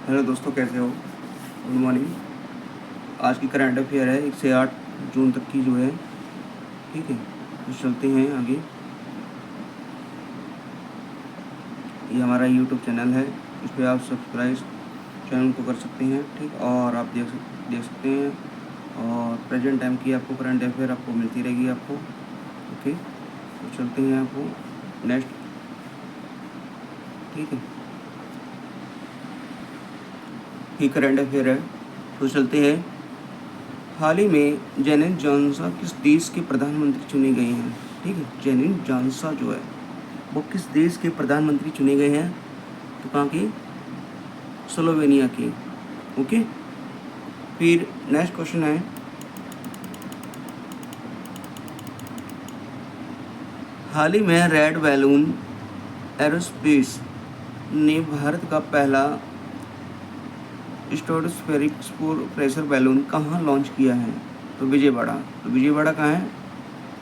Hello दोस्तों, कैसे हो? Good morning. आज की करंट अफेयर है 1 से 8 जून तक की जो है। ठीक है, तो चलते हैं आगे। ये हमारा यूट्यूब चैनल है, इस पर आप सब्सक्राइब चैनल को कर सकते हैं। ठीक, और आप देख सकते हैं। और प्रेजेंट टाइम की आपको करंट अफेयर आपको मिलती रहेगी आपको। ओके, तो चलते हैं आपको नेक्स्ट। ठीक है, ये करंट अफेयर है, तो चलते हैं। हाल ही में जेनेट जॉनसा किस देश के प्रधानमंत्री चुने गए हैं? ठीक है, जेनेट जॉनसा जो है वो किस देश के प्रधानमंत्री चुने गए हैं? तो कहाँ के? स्लोवेनिया के। ओके, फिर नेक्स्ट क्वेश्चन है, हाल ही में रेड बैलून एरोस्पेस ने भारत का पहला स्ट्रेटोस्फेरिक प्रेशर बैलून कहाँ लॉन्च किया है? तो विजयवाड़ा। तो विजयवाड़ा कहाँ है,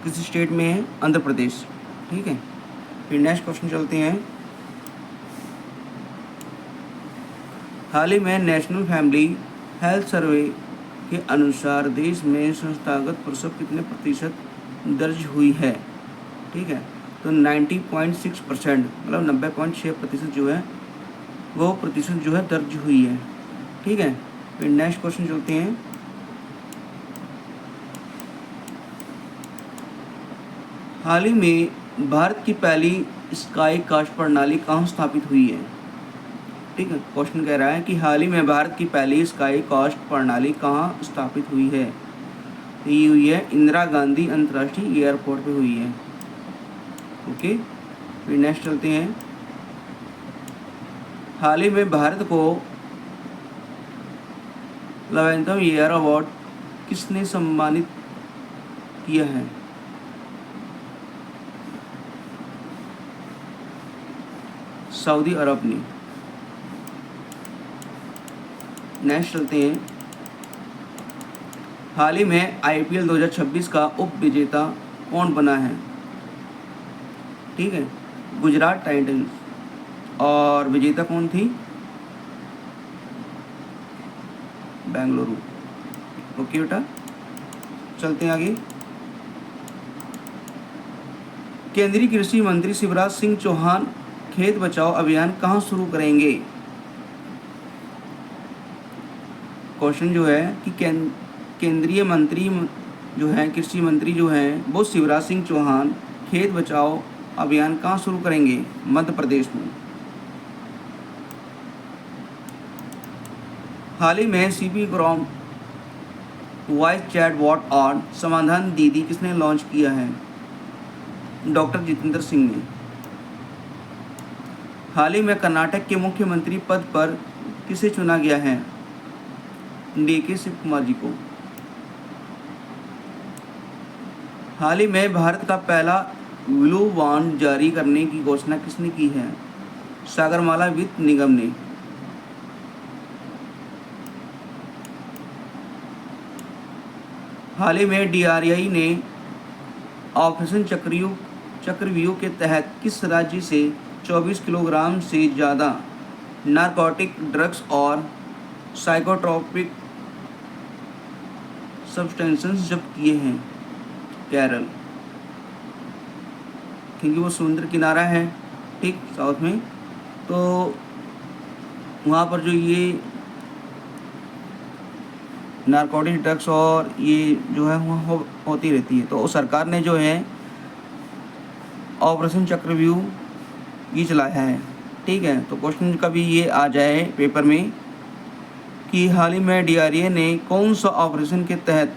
किस स्टेट में है? आंध्र प्रदेश। ठीक है, फिर नेक्स्ट क्वेश्चन चलते हैं। हाल ही में नेशनल फैमिली हेल्थ सर्वे के अनुसार देश में संस्थागत प्रसव कितने प्रतिशत दर्ज हुई है? ठीक है, तो 90.6%, मतलब 90.6% जो है वो प्रतिशत जो है दर्ज हुई है। ठीक है, फिर नेक्स्ट क्वेश्चन चलते हैं। हाल ही में भारत की पहली स्काई कास्ट प्रणाली कहाँ स्थापित हुई है? ठीक है, क्वेश्चन कह रहा है कि हाल ही में भारत की पहली स्काई कास्ट प्रणाली कहाँ स्थापित हुई है? तो ये हुई है इंदिरा गांधी अंतर्राष्ट्रीय एयरपोर्ट पे हुई है। ओके, फिर नेक्स्ट चलते हैं। हाल ही में भारत को 11वां एयर अवार्ड किसने सम्मानित किया है? सऊदी अरब ने। नेक्स्ट चलते हैं। हाल ही में आईपीएल 2026 का उप विजेता कौन बना है? ठीक है, गुजरात टाइटंस। और विजेता कौन थी? बेंगलुरु। ओके बेटा, चलते हैं आगे। केंद्रीय कृषि मंत्री शिवराज सिंह चौहान खेत बचाओ अभियान कहाँ शुरू करेंगे? क्वेश्चन जो है कि केंद्रीय मंत्री जो है, कृषि मंत्री जो हैं वो शिवराज सिंह चौहान खेत बचाओ अभियान कहाँ शुरू करेंगे? मध्य प्रदेश में। हाल ही में सीपी ग्राम वॉइस चैट बॉट और समाधान दीदी किसने लॉन्च किया है? डॉक्टर जितेंद्र सिंह ने। हाल ही में कर्नाटक के मुख्यमंत्री पद पर किसे चुना गया है? डीके शिव कुमार जी को। हाल ही में भारत का पहला ब्लू बॉन्ड जारी करने की घोषणा किसने की है? सागरमाला वित्त निगम ने। हाल ही में डीआरआई ने ऑपरेशन चक्रव्यूह के तहत किस राज्य से 24 किलोग्राम से ज़्यादा नारकोटिक ड्रग्स और साइकोट्रोपिक सब्सटेंसेस जब्त किए हैं? केरल, क्योंकि वो समुद्र किनारा है, ठीक, साउथ में, तो वहाँ पर जो ये नारकोटिक ड्रग्स और ये जो है वहाँ होती रहती है। तो सरकार ने जो है ऑपरेशन चक्रव्यूह ये चलाया है। ठीक है, तो क्वेश्चन कभी ये आ जाए पेपर में कि हाल ही में डीआरआई ने कौन सा ऑपरेशन के तहत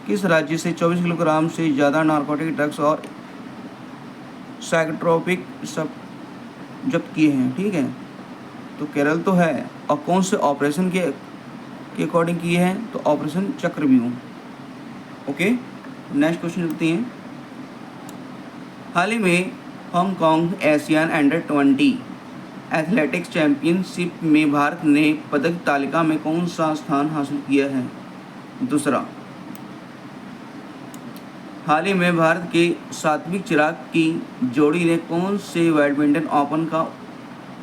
किस राज्य से 24 किलोग्राम से ज़्यादा नारकोटिक ड्रग्स और साइकोट्रोपिक सब जब्त किए हैं? ठीक है, तो केरल तो है, और कौन से ऑपरेशन के अकॉर्डिंग किए हैं? तो ऑपरेशन चक्रव्यूह। ओके, नेक्स्ट क्वेश्चन चलते हैं। हाल ही में हांगकांग एशियन अंडर-20 एथलेटिक्स चैंपियनशिप में भारत ने पदक तालिका में कौन सा स्थान हासिल किया है? दूसरा। हाल ही में भारत के सात्विक चिराग की जोड़ी ने कौन से बैडमिंटन ओपन का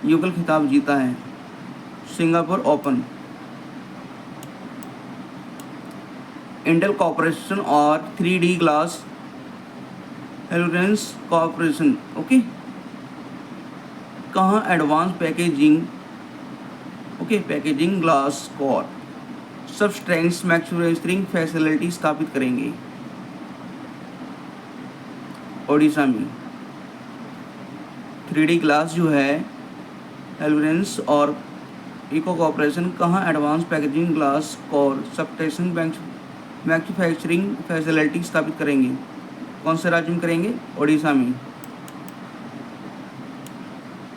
युगल खिताब जीता है? सिंगापुर ओपन, इंटेल कॉर्पोरेशन और 3D ग्लास एलुरेंस कॉर्पोरेशन। ओके, कहाँ advance packaging, okay, packaging glass core substrates manufacturing facility स्थापित करेंगे? ओडिशा में। 3D ग्लास जो है एलुरेंस और इको कॉर्पोरेशन कहाँ advance packaging glass core substrates manufacturing facility स्थापित करेंगे? कौन से राज्य में करेंगे? ओडिशा में।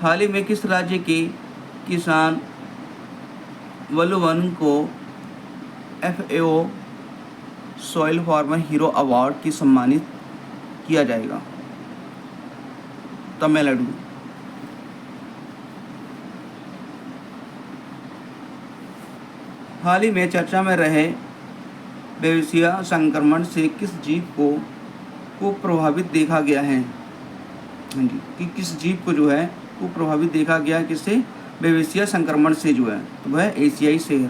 हाल ही में किस राज्य के किसान वल्लवन को FAO soil farmer hero award की सम्मानित किया जाएगा? तमिलनाडु। हाल ही में चर्चा में रहे बेविसिया संक्रमण से किस जीव को प्रभावित देखा गया है? हाँ जी, कि किस जीव को जो है वो प्रभावित देखा गया है, किससे? बेविसिया संक्रमण से जो है, तो वह एशियाई शेर।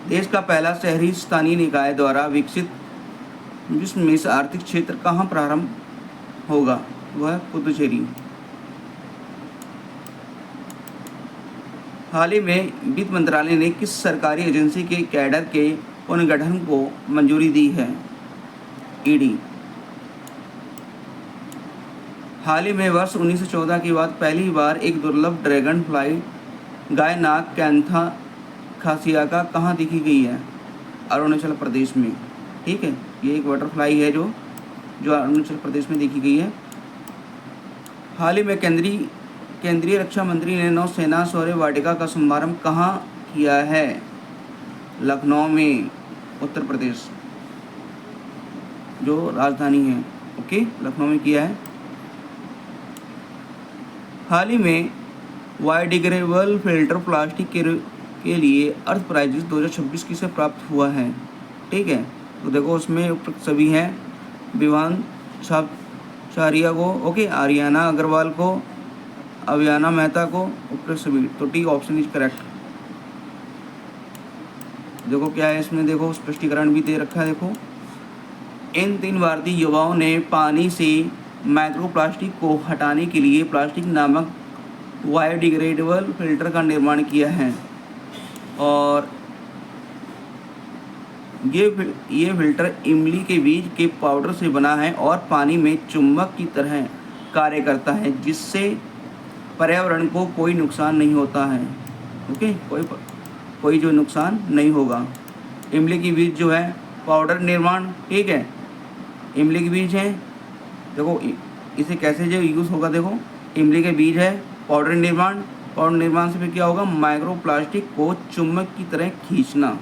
देश का पहला शहरी स्थानीय निकाय द्वारा विकसित विश्व में से आर्थिक क्षेत्र कहाँ प्रारंभ होगा? वह पुदुचेरी। हाल ही में वित्त मंत्रालय ने किस सरकारी एजेंसी के कैडर के पुनर्गठन को मंजूरी दी है? ED। हाल ही में वर्ष 1914 के बाद पहली बार एक दुर्लभ ड्रैगन फ्लाई गाय नाग कैंथा खासियाका कहाँ देखी गई है? अरुणाचल प्रदेश में। ठीक है, ये एक बटरफ्लाई है जो अरुणाचल प्रदेश में देखी गई है। हाल ही में केंद्रीय रक्षा मंत्री ने नौसेना शौर्य वाटिका का शुभारंभ कहाँ किया है? लखनऊ में, उत्तर प्रदेश, जो राजधानी है। ओके, लखनऊ में किया है। हाल ही में बायोडिग्रेडेबल फिल्टर प्लास्टिक के लिए अर्थ प्राइजेस 2026 किसे प्राप्त हुआ है? ठीक है, तो देखो उसमें उपरोक्त सभी हैं, विवान छारिया को, ओके, आर्याना अग्रवाल को, अवियाना मेहता को, उपरोक्त सभी। तो टी ऑप्शन इज करेक्ट। देखो क्या है इसमें, देखो स्पष्टीकरण भी दे रखा है। देखो, इन 3 भारतीय युवाओं ने पानी से माइक्रोप्लास्टिक को हटाने के लिए प्लास्टिक नामक बायोडिग्रेडेबल फिल्टर का निर्माण किया है, और ये फिल्टर इमली के बीज के पाउडर से बना है और पानी में चुंबक की तरह कार्य करता है, जिससे पर्यावरण को कोई नुकसान नहीं होता है। ओके, कोई जो नुकसान नहीं होगा। इमली की बीज जो है पाउडर निर्माण, ठीक है, इमली के बीज है। देखो इसे कैसे जो यूज़ होगा, देखो इमली के बीज है, पाउडर निर्माण से फिर क्या होगा? माइक्रोप्लास्टिक को चुंबक की तरह खींचना।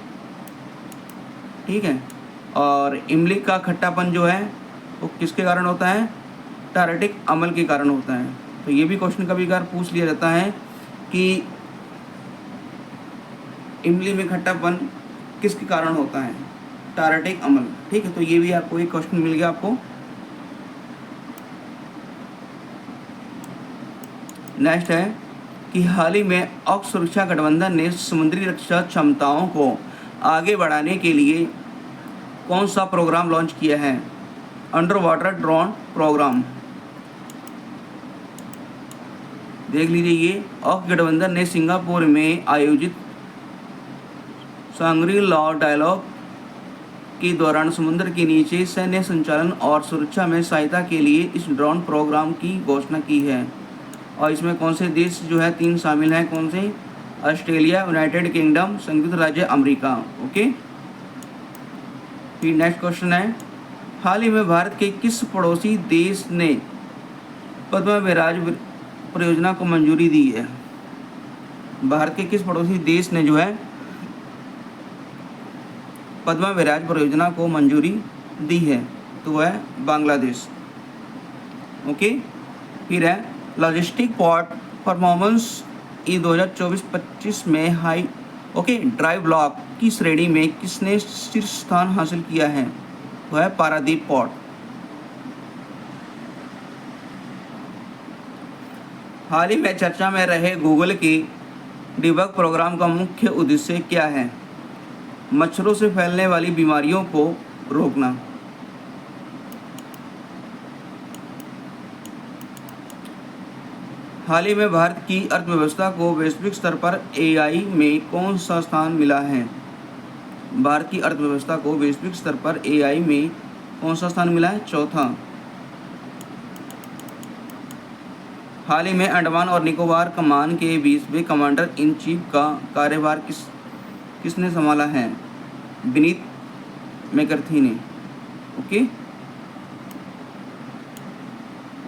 ठीक है, और इमली का खट्टापन जो है वो किसके कारण होता है? टायरेटिक अम्ल के कारण होता है। तो ये भी क्वेश्चन कभी कभार पूछ लिया जाता है कि इमली में खट्टापन किसके कारण होता है? टायरेटिक अम्ल। ठीक है, तो ये भी आपको एक क्वेश्चन मिल गया आपको। नेक्स्ट है कि हाल ही में ऑक्स सुरक्षा गठबंधन ने समुद्री रक्षा क्षमताओं को आगे बढ़ाने के लिए कौन सा प्रोग्राम लॉन्च किया है? Under water drone program. देख लीजिए, ये ऑक्स गठबंधन ने सिंगापुर में आयोजित सांग्री लॉ डायलॉग के दौरान समुद्र के नीचे सैन्य संचालन और सुरक्षा में सहायता के लिए इस ड्रोन प्रोग्राम की घोषणा की है। और इसमें कौन से देश जो है 3 शामिल हैं? कौन से? ऑस्ट्रेलिया, यूनाइटेड किंगडम, संयुक्त राज्य अमेरिका। ओके, फिर नेक्स्ट क्वेश्चन है, हाल ही में भारत के किस पड़ोसी देश ने पद्मा विराज परियोजना को मंजूरी दी है? भारत के किस पड़ोसी देश ने जो है पद्मा विराज परियोजना को मंजूरी दी है? तो वह है बांग्लादेश। ओके, फिर है लॉजिस्टिक पोर्ट परफॉर्मेंस ई 2024-25 में ड्राई ब्लॉक की श्रेणी में किसने शीर्ष स्थान हासिल किया है? वह है पारादीप पोर्ट। हाल ही में चर्चा में रहे गूगल के डिबग प्रोग्राम का मुख्य उद्देश्य क्या है? मच्छरों से फैलने वाली बीमारियों को रोकना। हाल ही में भारत की अर्थव्यवस्था को वैश्विक स्तर पर एआई में कौन सा स्थान मिला है? भारत की अर्थव्यवस्था को वैश्विक स्तर पर एआई में कौन सा स्थान मिला है? चौथा। हाल ही में अंडमान और निकोबार कमान के 20वें कमांडर इन चीफ का कार्यभार किसने संभाला है? विनीत मैकर्थी ने। ओके।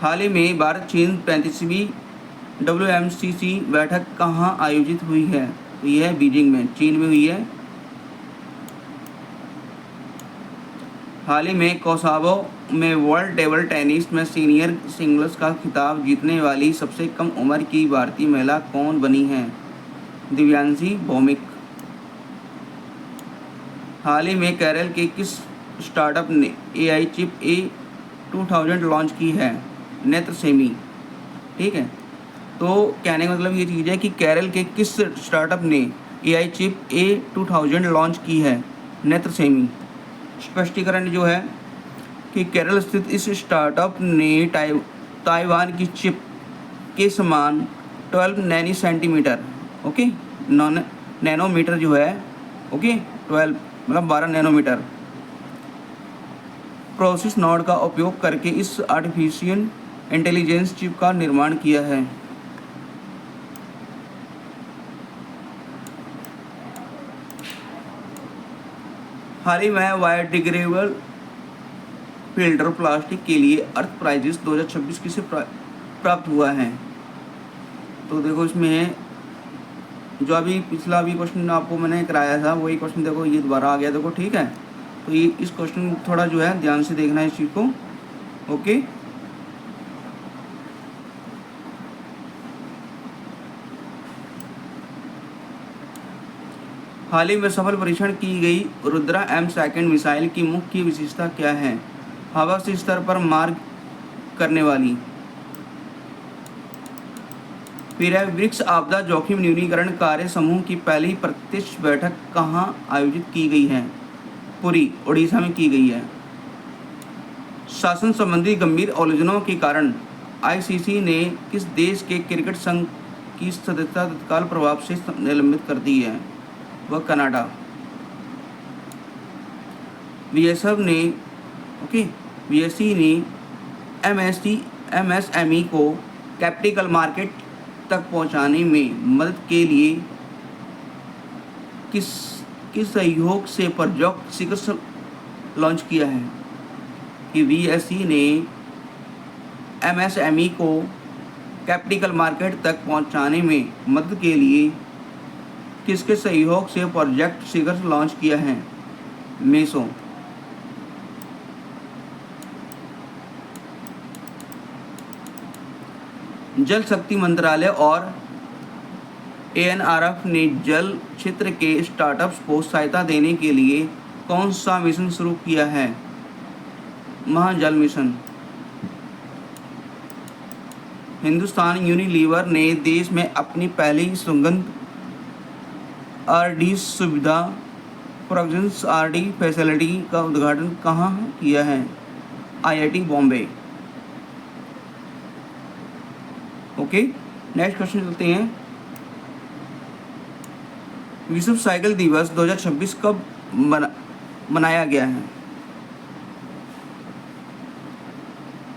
हाल ही में भारत चीन 35वीं WMCC बैठक कहाँ आयोजित हुई है? तो यह है बीजिंग में, चीन में हुई है। हाल ही में कोसावो में वर्ल्ड टेबल टेनिस में सीनियर सिंगल्स का खिताब जीतने वाली सबसे कम उम्र की भारतीय महिला कौन बनी है? दिव्यांशी भौमिक। हाल ही में केरल के किस स्टार्टअप ने AI चिप A2000 लॉन्च की है? नेत्रसेमी। ठीक है, तो कहने का मतलब ये चीज़ है कि केरल के किस स्टार्टअप ने AI चिप A2000 लॉन्च की है? नेत्रसेमी। स्पष्टीकरण जो है कि केरल स्थित इस स्टार्टअप ने ताइवान की चिप के समान 12 नैनी सेंटीमीटर, ओके, नैनोमीटर जो है, ओके, 12 मतलब 12 नैनोमीटर प्रोसेस नोड का उपयोग करके इस आर्टिफिशियल इंटेलिजेंस चिप का निर्माण किया है। हाल ही में बायोडिग्रेडेबल फिल्टर प्लास्टिक के लिए अर्थ प्राइजेस 2026 किसे प्राप्त हुआ है? तो देखो इसमें जो अभी पिछला भी क्वेश्चन आपको मैंने कराया था वही क्वेश्चन देखो ये दोबारा आ गया। देखो ठीक है, तो ये इस क्वेश्चन थोड़ा जो है ध्यान से देखना है इस चीज़ को। ओके, हाल ही में सफल परीक्षण की गई रुद्रा M2 मिसाइल की मुख्य विशेषता क्या है? हवा से स्तर पर मार करने वाली। फिर है वृक्ष आपदा जोखिम न्यूनीकरण कार्य समूह की पहली प्रत्यक्ष बैठक कहाँ आयोजित की गई है? पुरी, ओडिशा में की गई है। शासन संबंधी गंभीर आलोचनाओं के कारण ICC ने किस देश के क्रिकेट संघ की सदस्यता तत्काल प्रभाव से निलंबित कर दी है? वह कनाडा। BSF ने BSE ने MSME को कैपिटल मार्केट तक पहुंचाने में मदद के लिए किस सहयोग से प्रोजेक्ट सिकस लॉन्च किया है? कि BSE ने MSME को कैपिटल मार्केट तक पहुंचाने में मदद के लिए किसके सहयोग से प्रोजेक्ट सिकस लॉन्च किया है? मेसो। जल शक्ति मंत्रालय और ANRF ने जल क्षेत्र के स्टार्टअप्स को सहायता देने के लिए कौन सा मिशन शुरू किया है? महाजल मिशन। हिंदुस्तान यूनिलीवर ने देश में अपनी पहली सुगंध RD सुविधा प्रोडक्शन RD फैसिलिटी का उद्घाटन कहाँ किया है? IIT Bombay. Okay, next question चलते हैं। विश्व साइकिल दिवस 2026 कब मनाया गया है?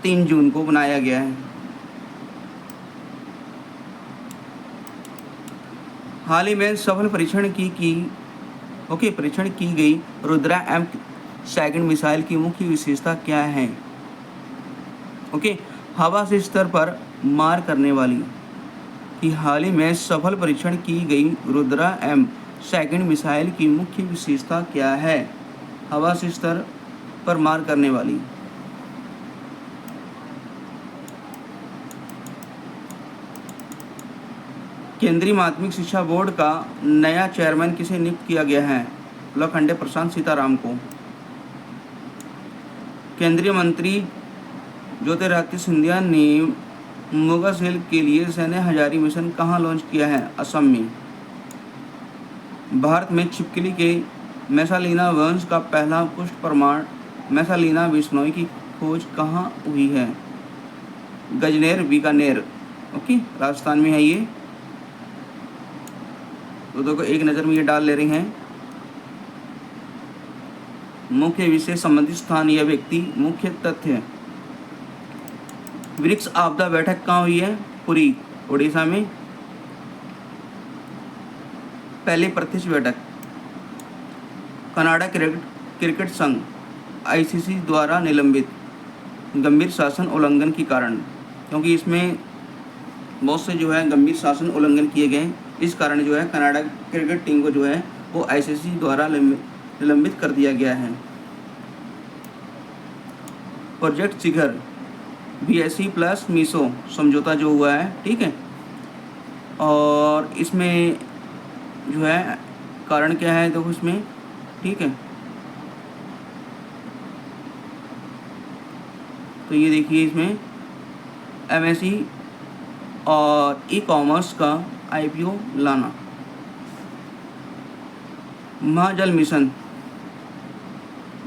3 जून को मनाया गया है। हाल ही में सफल परीक्षण की गई रुद्रा M2 मिसाइल की मुख्य विशेषता क्या है? ओके, हवा से स्तर पर मार करने वाली। कि हाल ही में सफल परीक्षण की गई रुद्रा M2 मिसाइल की मुख्य विशेषता क्या है? हवा से स्तर पर मार करने वाली। केंद्रीय माध्यमिक शिक्षा बोर्ड का नया चेयरमैन किसे नियुक्त किया गया है? लखनऊ प्रशांत सीताराम को। केंद्रीय मंत्री ज्योतिरादित्य सिंधिया ने मोगा सेल के लिए सैन्य हजारी मिशन कहाँ लॉन्च किया है? असम में। भारत में छिपकली के मैसालिना वंश का पहला पुष्ट प्रमाण मैसालिना बिश्नोई की खोज कहाँ हुई है? गजनेर, बीकानेर। ओके, राजस्थान में है ये। तो देखो एक नज़र में ये डाल ले रहे हैं। मुख्य विषय संबंधित स्थान या व्यक्ति। मुख्य तथ्य, ब्रिक्स आपदा बैठक कहाँ हुई है? पुरी, उड़ीसा में। पहली प्रत्यक्ष बैठक, कनाडा क्रिकेट संघ आईसीसी द्वारा निलंबित गंभीर शासन उल्लंघन के कारण, क्योंकि इसमें बहुत से जो है गंभीर शासन उल्लंघन किए गए, इस कारण जो है कनाडा क्रिकेट टीम को जो है वो आईसीसी द्वारा निलंबित कर दिया गया है। प्रोजेक्ट शिखर बीएसई प्लस मीसो समझौता जो हुआ है, ठीक है, और इसमें जो है कारण क्या है देखो इसमें, ठीक है। तो ये देखिए इसमें एमएसई और ई कॉमर्स का आईपीओ लाना। महाजल मिशन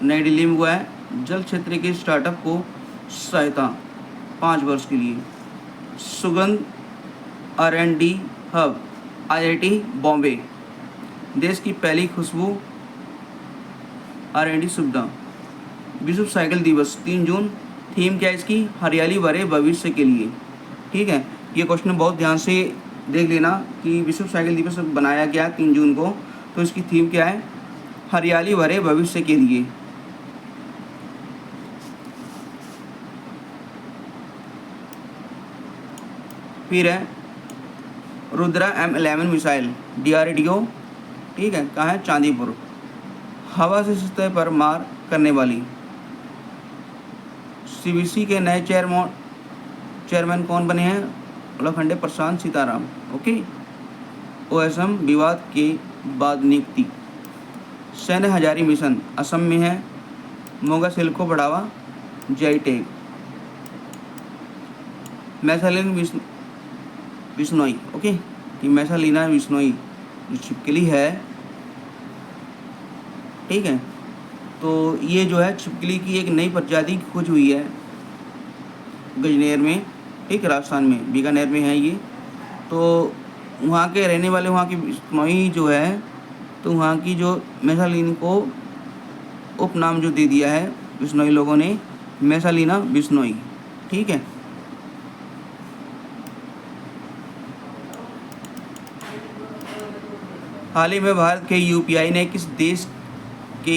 नई दिल्ली में हुआ है। जल क्षेत्र के स्टार्टअप को सहायता 5 वर्ष के लिए। सुगंध R&D हब IIT बॉम्बे, देश की पहली खुशबू R&D सुविधा। विश्व साइकिल दिवस 3 जून, थीम क्या है इसकी? हरियाली भरे भविष्य के लिए, ठीक है। ये क्वेश्चन बहुत ध्यान से देख लेना कि विश्व साइकिल दिवस बनाया गया 3 जून को, तो इसकी थीम क्या है? हरियाली भरे भविष्य के लिए। फिर है रुद्रा M11 मिसाइल DRDO, ठीक है, कहाँ है? चांदीपुर। हवा से सतह पर मार करने वाली। सीबीसी के नए चेयरमैन कौन बने हैं? लोखंडे प्रशांत सीताराम। ओके। OSM विवाद के बाद नियुक्ति। सैन्य हजारी मिशन असम में है। मोगा सेल को बढ़ावा, JI टैग। मैसालिन बिश्नोई, ओके, कि मैसालिना बिश्नोई जो छिपकली है, ठीक है, तो ये जो है छिपकली की एक नई प्रजाति की खोज हुई है गजनेर में, ठीक, राजस्थान में, बीकानेर में है ये। तो वहाँ के रहने वाले, वहाँ की बिश्नोई जो है, तो वहाँ की जो मैसालिन को उपनाम जो दे दिया है बिश्नोई लोगों ने, मैसालिना बिश्नोई, ठीक है। हाल ही में भारत के यूपीआई ने किस देश के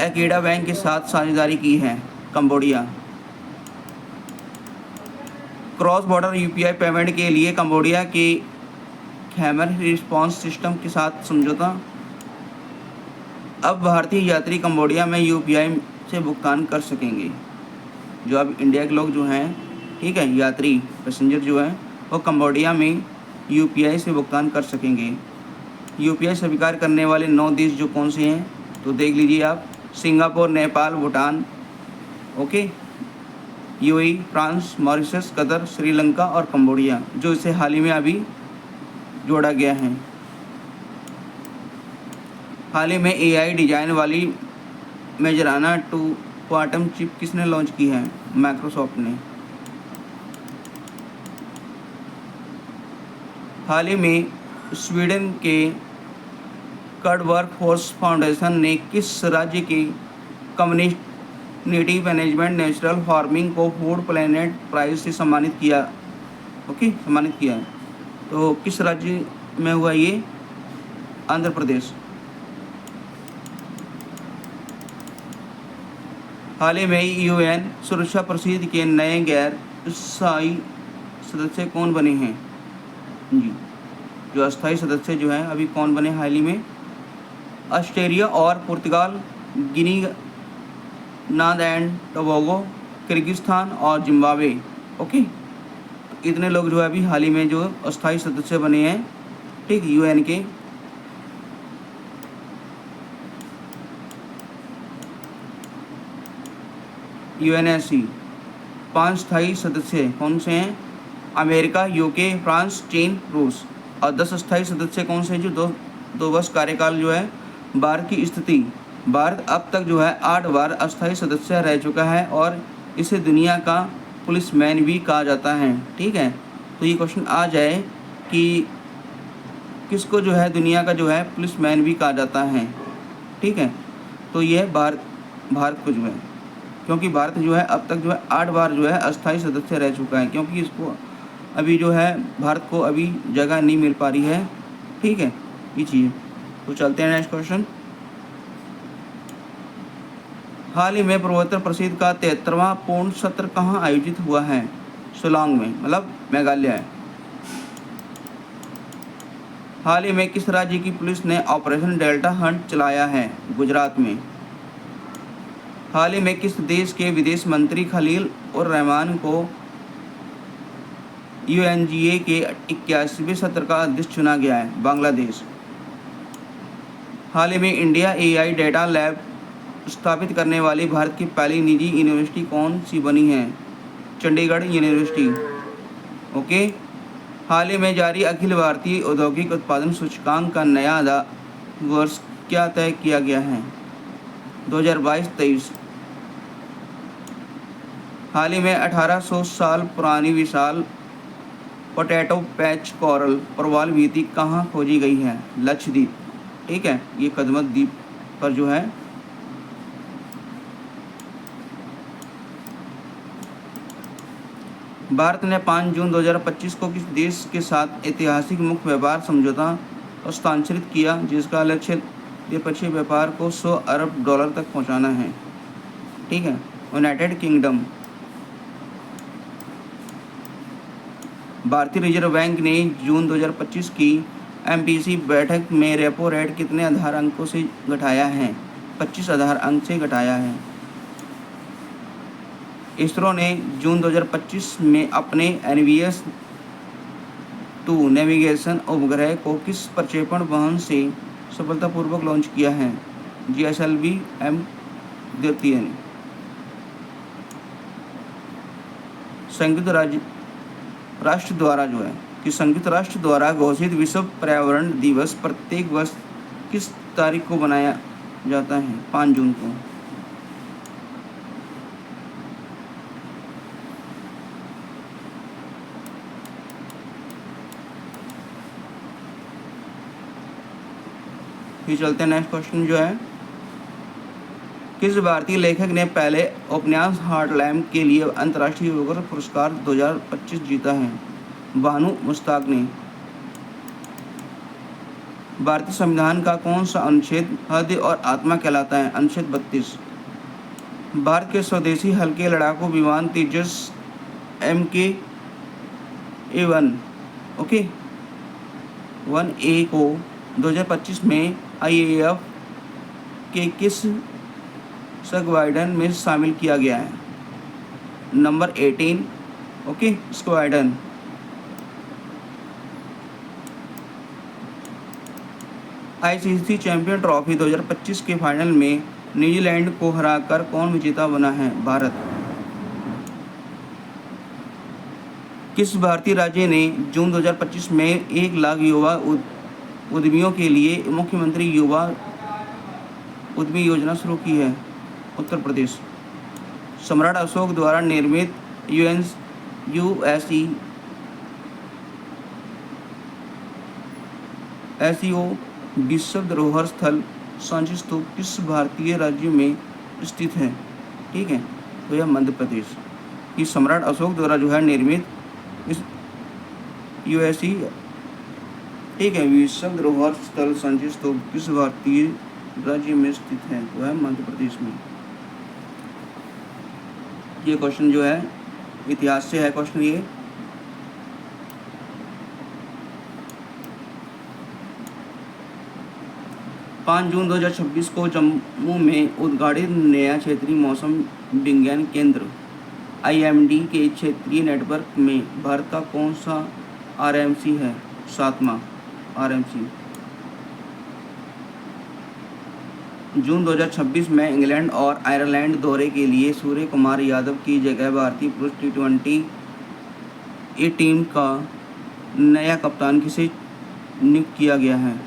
एकेडा बैंक के साथ साझेदारी की है? Cambodia. Cross border UPI payment के लिए कंबोडिया के खैमर रिस्पॉन्स सिस्टम के साथ समझौता। अब भारतीय यात्री कंबोडिया में यूपीआई से भुगतान कर सकेंगे। जो अब इंडिया के लोग जो हैं, ठीक है, यात्री पैसेंजर जो हैं, वो कंबोडिया में यूपीआई से भुगतान कर सकेंगे। यूपीआई स्वीकार करने वाले 9 देश जो कौन से हैं, तो देख लीजिए आप। Singapore, Nepal, Bhutan, okay, UAE, France, Mauritius, Qatar, Sri Lanka और कंबोडिया, जो इसे हाल ही में अभी जोड़ा गया है। हाल ही में AI डिजाइन वाली मेजराना 2 क्वांटम चिप किसने लॉन्च की है? माइक्रोसॉफ्ट ने। हाल ही में स्वीडन के कर्ड वर्कफोर्स फाउंडेशन ने किस राज्य के कम्युनिटी मैनेजमेंट नेचुरल फार्मिंग को फूड प्लैनेट प्राइज से सम्मानित किया? ओके, सम्मानित किया है। तो किस राज्य में हुआ ये? आंध्र प्रदेश। हाल ही में UN सुरक्षा परिषद के नए गैर स्थायी सदस्य कौन बने हैं? जी, जो अस्थायी सदस्य जो हैं अभी कौन बने हाल ही में? ऑस्ट्रेलिया और पुर्तगाल, गिनी, नाद एंड टोबागो, किर्गिस्तान और जिम्बाब्वे। ओके, तो इतने लोग जो है अभी हाल ही में जो अस्थायी सदस्य बने हैं, ठीक, UN के। UNSC, 5 स्थायी सदस्य कौन से हैं? अमेरिका, यूके, फ्रांस, चीन, रूस। और 10 अस्थायी सदस्य कौन से हैं? जो दो वर्ष कार्यकाल जो है भारत की स्थिति। भारत अब तक जो है 8 बार अस्थायी सदस्य रह चुका है और इसे दुनिया का पुलिसमैन भी कहा जाता है। ठीक है, तो ये क्वेश्चन आ जाए कि किसको जो है दुनिया का जो है पुलिसमैन भी कहा जाता है। ठीक है, तो ये है भारत को जो है, क्योंकि भारत जो है अब तक जो है 8 बार जो है अस्थायी सदस्य रह चुका है, क्योंकि इसको अभी जो है भारत को अभी जगह नहीं मिल पा रही है। ठीक है, ये चीज़। तो चलते हैं नेक्स्ट क्वेश्चन। हाल ही में पूर्वोत्तर परिषद का 73वां पूर्ण सत्र कहाँ आयोजित हुआ है? शिलांग में, मतलब मेघालय है। हाल ही में किस राज्य की पुलिस ने ऑपरेशन डेल्टा हंट चलाया है? गुजरात में। हाल ही में किस देश के विदेश मंत्री खलील उर रहमान को UNGA के 81वें सत्र का अध्यक्ष चुना गया है? बांग्लादेश। हाल ही में इंडिया AI डेटा लैब स्थापित करने वाली भारत की पहली निजी यूनिवर्सिटी कौन सी बनी है? चंडीगढ़ यूनिवर्सिटी। ओके। हाल ही में जारी अखिल भारतीय औद्योगिक उत्पादन सूचकांक का नया वर्ष क्या तय किया गया है? 2022-23। हाल ही में 1800 साल पुरानी विशाल पोटैटो पैच कोरल प्रवाल भित्ति कहाँ खोजी गई है? लक्षद्वीप। ठीक है, ये कदमत द्वीप पर जो है भारत ने 5 जून 2025 को किस देश के साथ ऐतिहासिक मुक्त व्यापार समझौता हस्ताक्षरित किया, जिसका लक्ष्य द्विपक्षीय व्यापार को 100 अरब डॉलर तक पहुंचाना है? ठीक है, यूनाइटेड किंगडम। भारतीय रिजर्व बैंक ने जून 2025 की MPC बैठक में रेपो रेट कितने आधार अंकों से घटाया है? 25 आधार अंक से घटाया है। इसरो ने जून 2025 में अपने NVS-2 नेविगेशन उपग्रह को किस प्रक्षेपण वाहन से सफलतापूर्वक लॉन्च किया है? GSLV-M 2। संयुक्त राष्ट्र द्वारा जो है कि संयुक्त राष्ट्र द्वारा घोषित विश्व पर्यावरण दिवस प्रत्येक वर्ष किस तारीख को मनाया जाता है? 5 जून को। फिर चलते हैं नेक्स्ट क्वेश्चन जो है, किस भारतीय लेखक ने पहले उपन्यास हार्टलैंड के लिए अंतर्राष्ट्रीय युवक पुरस्कार 2025 जीता है? बानू मुश्ताक ने। भारतीय संविधान का कौन सा अनुच्छेद हृदय और आत्मा कहलाता है? अनुच्छेद 32। भारत के स्वदेशी हल्के लड़ाकू विमान तेजस MK-1 ओके 1A को 2025 में IAF के किस स्क्वाड्रन में शामिल किया गया है? Number 18 okay squadron. ICC champion trophy 2025 के फाइनल में न्यूजीलैंड को हराकर कौन विजेता बना है? भारत। किस भारतीय राज्य ने जून 2025 में 1 लाख युवा उद्यमियों के लिए मुख्यमंत्री युवा उद्यमी योजना शुरू की है? उत्तर प्रदेश। सम्राट अशोक द्वारा निर्मित UNESCO विश्व धरोहर स्थल सांची स्तूप किस भारतीय राज्य में स्थित है? ठीक है, तो यह मध्य प्रदेश। कि सम्राट अशोक द्वारा जो है निर्मित इस UNESCO ठीक है विश्व धरोहर स्थल सांची स्तूप किस भारतीय राज्य में स्थित है? तो है मध्य प्रदेश में। ये क्वेश्चन जो है इतिहास से है क्वेश्चन ये। पाँच जून 2026 को जम्मू में उद्घाटित नया क्षेत्रीय मौसम विज्ञान केंद्र IMD के क्षेत्रीय नेटवर्क में भारत का कौन सा RMC है? 7वां RMC। जून 2026 में इंग्लैंड और आयरलैंड दौरे के लिए सूर्य कुमार यादव की जगह भारतीय पुरुष T20 टीम का नया कप्तान किसे नियुक्त किया गया है?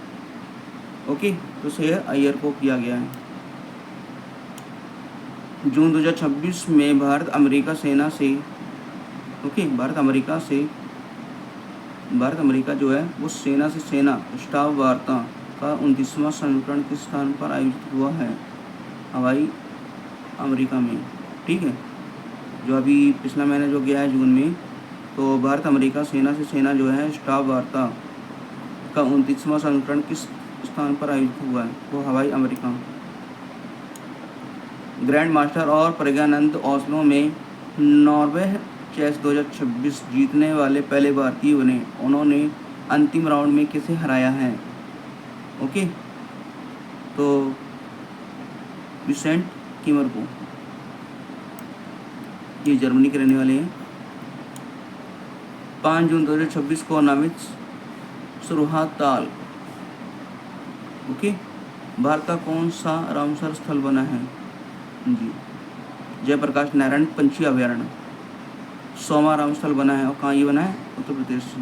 ओके, तो श्रेयस अय्यर को किया गया है। जून 2026 में भारत अमेरिका जो है वो सेना से सेना स्टाफ वार्ता का 29वां संस्करण किस स्थान पर आयोजित हुआ है? हवाई अमेरिका में। ठीक है, जो अभी पिछला महीना जो गया है जून में, तो भारत अमेरिका सेना से सेना जो है स्टाफ वार्ता का 29वां संस्करण किस स्थान पर आयोजित हुआ है? वो हवाई अमेरिका। ग्रैंड मास्टर और प्रज्ञानंद ओस्लो में नॉर्वे चेस 2026 जीतने वाले पहले भारतीय बने। उन्होंने अंतिम राउंड में किसे हराया है? ओके, तो विसेंट कीमर को। ये जर्मनी के रहने वाले हैं। 5 जून 2026 को नामित सुरहा ताल, ओके, भारत का कौन सा रामसर स्थल बना है? जी, जयप्रकाश नारायण पंछी अभयारण्य 100वां रामस्थल बना है। और कहाँ ये बना है? उत्तर प्रदेश से।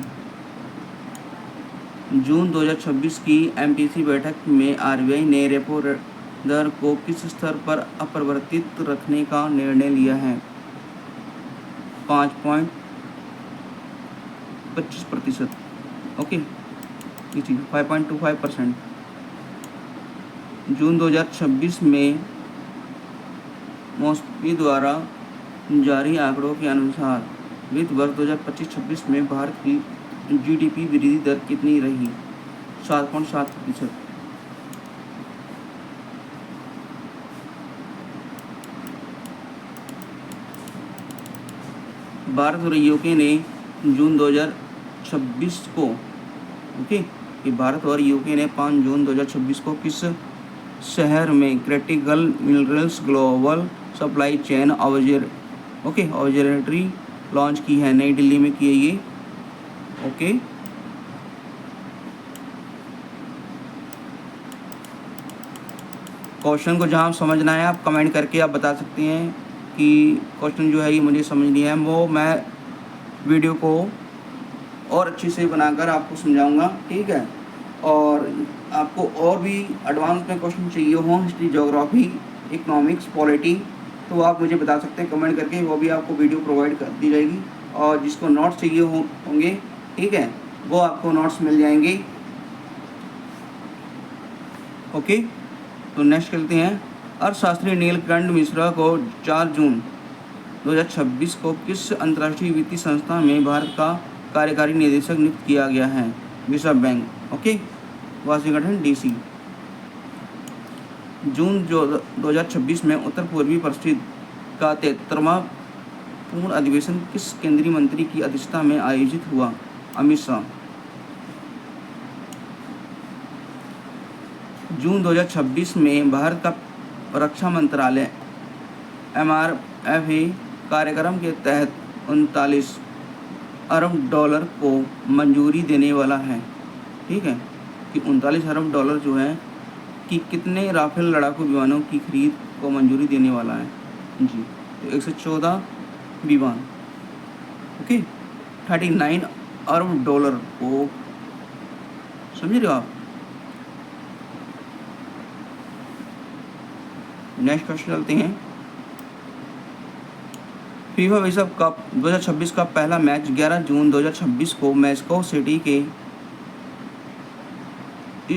जून 2026 की MPC बैठक में RBI ने रेपो दर को किस स्तर पर अपरिवर्तित रखने का निर्णय लिया है? 5.25%। ओके, 5.25%। जून 2026 में मॉस्पी द्वारा जारी आंकड़ों के अनुसार वित्त वर्ष 2025-26 में भारत की GDP वृद्धि दर कितनी रही? 7.7%। भारत और यूके ने जून 2026 को, ओके, कि भारत और यूके ने 5 जून 2026 को किस शहर में critical minerals global supply chain observatory launch की है? नई दिल्ली में की है ये। ओके, क्वेश्चन को जहाँ समझना है आप कमेंट करके आप बता सकते हैं कि क्वेश्चन जो है ये मुझे समझ नहीं है, वो मैं वीडियो को और अच्छे से बनाकर आपको समझाऊंगा। ठीक है, और आपको और भी एडवांस में क्वेश्चन चाहिए हो, हिस्ट्री, ज्योग्राफी, इकोनॉमिक्स, पॉलिटी, तो आप मुझे बता सकते हैं कमेंट करके, वो भी आपको वीडियो प्रोवाइड कर दी जाएगी। और जिसको नोट्स चाहिए होंगे, ठीक है, वो आपको नोट्स मिल जाएंगे। ओके, तो नेक्स्ट चलते हैं। अर्थशास्त्री नीलकंठ मिश्रा को 4 जून 2026 को किस अंतर्राष्ट्रीय वित्तीय संस्था में भारत का कार्यकारी निदेशक नियुक्त किया गया है? विश्व बैंक। Okay, Washington DC। जून 2026 में उत्तर पूर्वी परिषद का 73वां पूर्ण अधिवेशन किस केंद्रीय मंत्री की अध्यक्षता में आयोजित हुआ? अमित शाह। जून 2026 में भारत का रक्षा मंत्रालय MRFA कार्यक्रम के तहत 39 अरब डॉलर को मंजूरी देने वाला है। ठीक है, कि 39 अरब डॉलर जो है कि कितने राफेल लड़ाकू विमानों की खरीद को मंजूरी देने वाला है? जी, तो 114 विमान। ओके, 39 अरब डॉलर को, समझ रहे हो आप? नेक्स्ट क्वेश्चन चलते हैं। फीफा विश्व कप 2026 का पहला मैच 11 जून 2026 को मैक्सिको सिटी के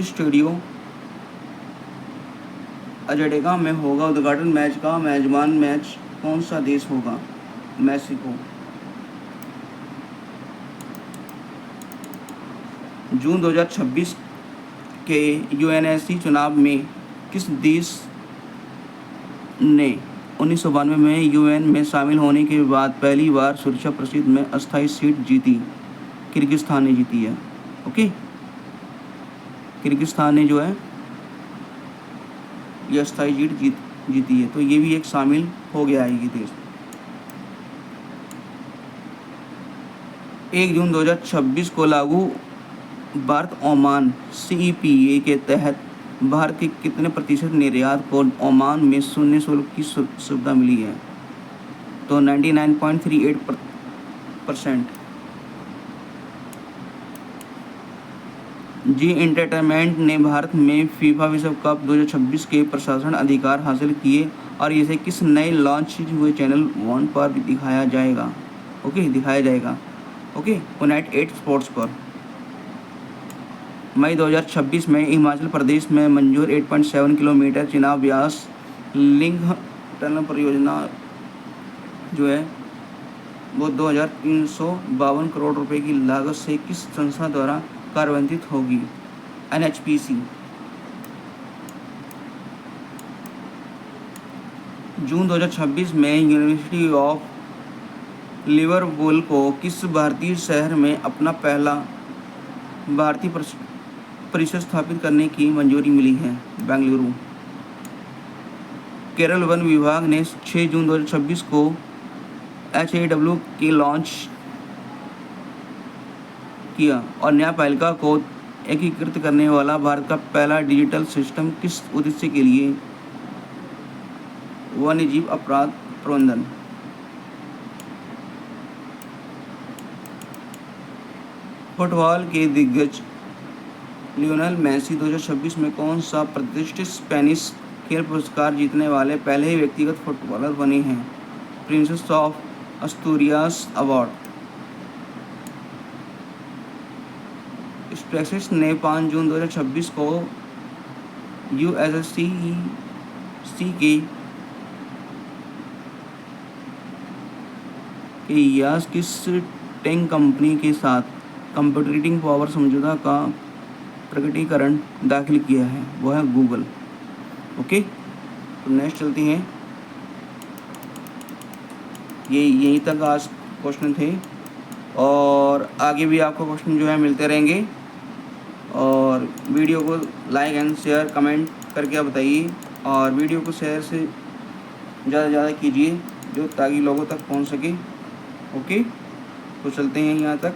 स्टेडियो अजटेका में होगा। उद्घाटन मैच का मेजबान मैच कौन सा देश होगा? मैक्सिको। जून 2026 के UNSC चुनाव में किस देश ने 1992 में UN में शामिल होने के बाद पहली बार सुरक्षा परिषद में अस्थायी सीट जीती? किर्गिस्तान ने जीती है। ओके, किर्गिस्तान ने जो है ये अस्थायी सीट जीती है, तो ये भी एक शामिल हो गया है ये देश। 1 जून 2026 को लागू भारत ओमान CEPA के तहत भारत के कितने प्रतिशत निर्यात को ओमान में शून्य शुल्क की सुविधा मिली है? तो 99.38%। जी एंटरटेनमेंट ने भारत में फीफा विश्व कप 2026 के प्रशासन अधिकार हासिल किए और इसे किस नए लॉन्च हुए चैनल 1 पर दिखाया जाएगा? ओके, यूनाइट 8 स्पोर्ट्स पर। मई 2026 में हिमाचल प्रदेश में मंजूर 8.7 किलोमीटर चिनाब व्यास लिंक टनल परियोजना जो है वो 2,352 करोड़ रुपए की लागत से किस संस्था द्वारा कार्यान्वित होगी? NHPC। जून 2026 में यूनिवर्सिटी ऑफ लिवरपूल को किस भारतीय शहर में अपना पहला भारतीय परिसर स्थापित करने की मंजूरी मिली है? बेंगलुरु। केरल वन विभाग ने 6 जून 2026 को HAW की लॉन्च किया और न्यायपालिका को एकीकृत करने वाला भारत का पहला डिजिटल सिस्टम किस उद्देश्य के लिए? वन्यजीव अपराध प्रबंधन। फुटबॉल के दिग्गज लियोनेल मेसी 2026 में कौन सा प्रतिष्ठित स्पेनिश खेल पुरस्कार जीतने वाले पहले ही व्यक्तिगत फुटबॉलर बने हैं? Princess of Asturias award. SpaceX ने 5 जून 2026 को USSC के यास किस टेक कंपनी के साथ कंप्यूटिंग पावर समझौता का प्रकटीकरण दाखिल किया है? वो है गूगल। ओके, तो नेक्स्ट चलते हैं। ये यहीं तक आज क्वेश्चन थे और आगे भी आपको क्वेश्चन जो है मिलते रहेंगे। और वीडियो को लाइक एंड शेयर कमेंट करके बताइए और वीडियो को शेयर से ज़्यादा से ज़्यादा कीजिए जो ताकि लोगों तक पहुंच सके। ओके, तो चलते हैं यहाँ तक।